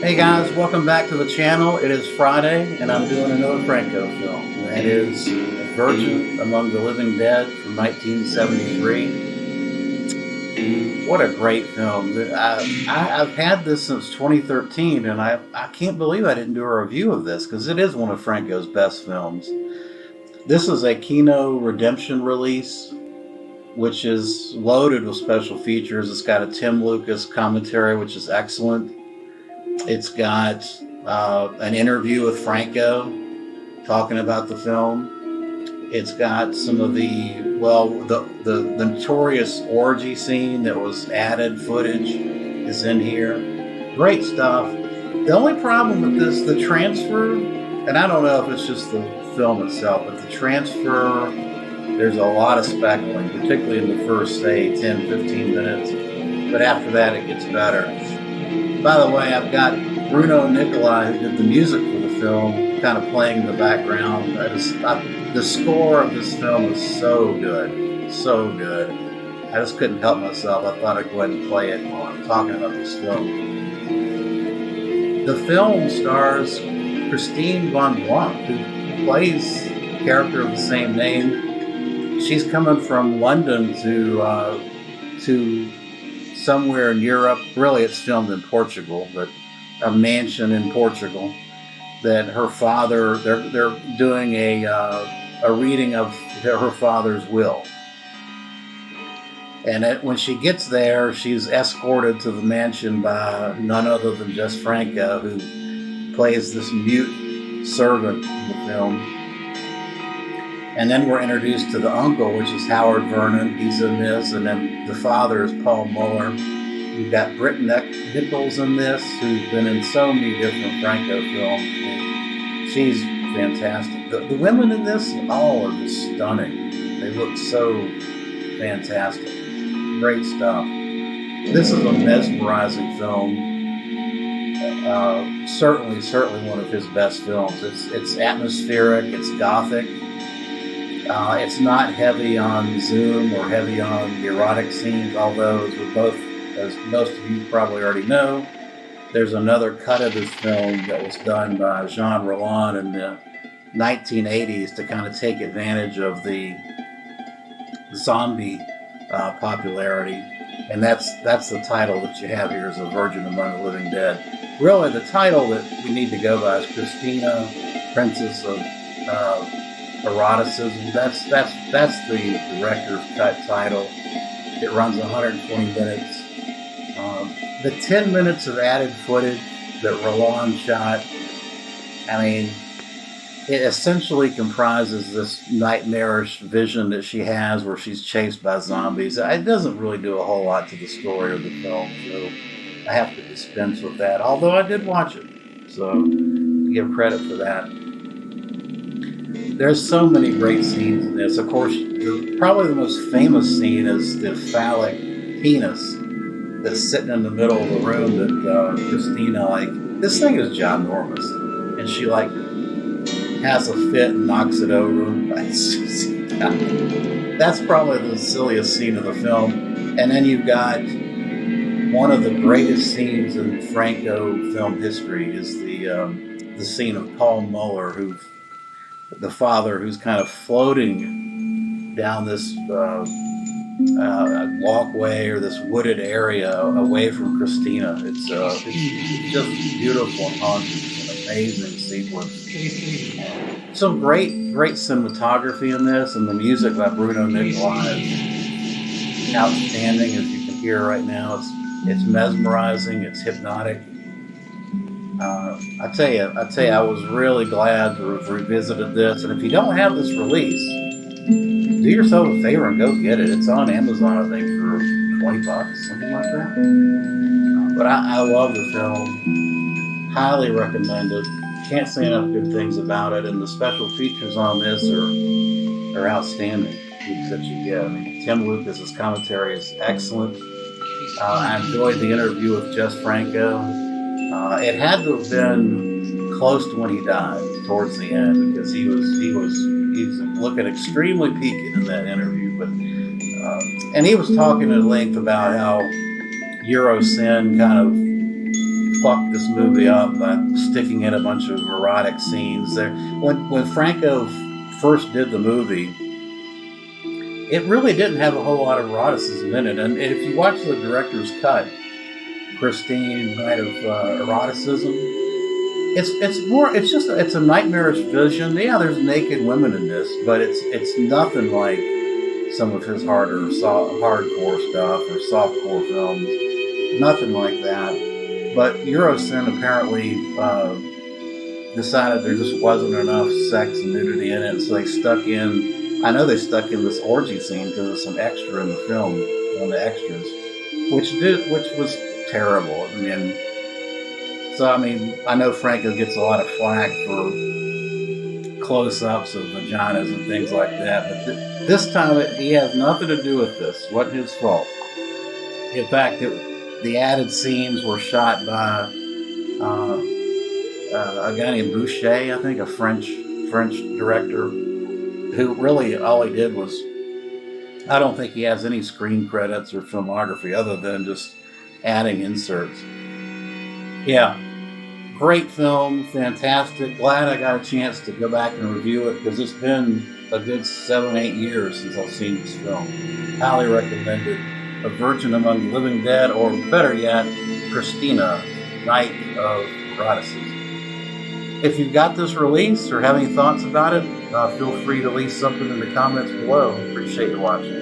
Hey guys, welcome back to the channel. It is Friday and I'm doing another Franco film. That is A Virgin Among the Living Dead from 1973. What a great film. I've had this since 2013 and I can't believe I didn't do a review of this because it is one of Franco's best films. This is a Kino Redemption release, which is loaded with special features. It's got a Tim Lucas commentary, which is excellent. It's got an interview with Franco talking about the film. It's got some of the notorious orgy scene that was added footage is in here. Great stuff. The only problem with this, the transfer, and I don't know if it's just the film itself, but the transfer, there's a lot of speckling, particularly in the first, say, 10, 15 minutes. But after that, it gets better. By the way, I've got Bruno Nicolai, who did the music for the film, kind of playing in the background. The score of this film is so good. So good. I just couldn't help myself. I thought I'd go ahead and play it while I'm talking about this film. The film stars Christine von Blanc, who plays a character of the same name. She's coming from London to somewhere in Europe. Really, it's filmed in Portugal, but a mansion in Portugal that her father, they're doing a reading of her father's will. And when she gets there, she's escorted to the mansion by none other than Jess Franco, who plays this mute servant in the film. And then we're introduced to the uncle, which is Howard Vernon. He's in this. And then the father is Paul Muller. We've got Britt Nichols in this, who's been in so many different Franco films. She's fantastic. The women in this all are just stunning. They look so fantastic. Great stuff. This is a mesmerizing film. Certainly one of his best films. It's atmospheric. It's gothic. It's not heavy on Zoom or heavy on the erotic scenes, although as most of you probably already know, there's another cut of this film that was done by Jean Roland in the 1980s to kind of take advantage of the zombie popularity. And that's the title that you have here is A Virgin Among the Living Dead. Really, the title that we need to go by is Christina, Princess of Eroticism. That's the director's cut title. It runs 120 minutes. The 10 minutes of added footage that Roland shot, I mean, it essentially comprises this nightmarish vision that she has where she's chased by zombies. It doesn't really do a whole lot to the story of the film, so I have to dispense with that, although I did watch it, so give credit for that. There's so many great scenes in this. Of course, probably the most famous scene is the phallic penis that's sitting in the middle of the room that Christina, this thing is ginormous, and she, has a fit and knocks it over. That's probably the silliest scene of the film. And then you've got one of the greatest scenes in Franco film history is the scene of Paul Muller, the father, who's kind of floating down this walkway or this wooded area away from Christina. It's just beautiful and haunting. It's an amazing sequence. Some great cinematography in this, and the music by Bruno Nicolai is outstanding, as you can hear right now. It's mesmerizing. It's hypnotic. I tell you, I was really glad to have revisited this. And if you don't have this release, do yourself a favor and go get it. It's on Amazon, I think, for $20, something like that. But I love the film. Highly recommended. Can't say enough good things about it. And the special features on this are outstanding that you get. I mean, Tim Lucas's commentary is excellent. I enjoyed the interview with Jess Franco. It had to have been close to when he died, towards the end, because he was looking extremely peaked in that interview. But and he was talking at length about how Eurocin kind of fucked this movie up by sticking in a bunch of erotic scenes there. When Franco first did the movie, it really didn't have a whole lot of eroticism in it. And if you watch the director's cut, Christina, Night of Eroticism, it's a nightmarish vision. Yeah, there's naked women in this, but it's nothing like some of his hardcore stuff or softcore films. Nothing like that. But Eurocine apparently decided there just wasn't enough sex and nudity in it, so they stuck in this orgy scene because there's some extra in the film, on the extras, which was terrible. I know Franco gets a lot of flack for close-ups of vaginas and things like that, but this time he has nothing to do with this. It wasn't his fault. In fact, the added scenes were shot by a guy named Boucher, I think, a French director, who really all he did was, I don't think he has any screen credits or filmography other than just adding inserts. Yeah, great film, fantastic. Glad I got a chance to go back and review it because it's been a good 7-8 years since I've seen this film. Highly recommended. A Virgin Among the Living Dead, or better yet, Christina, Night of Eroticism. If you've got this release or have any thoughts about it, feel free to leave something in the comments below. Appreciate you watching.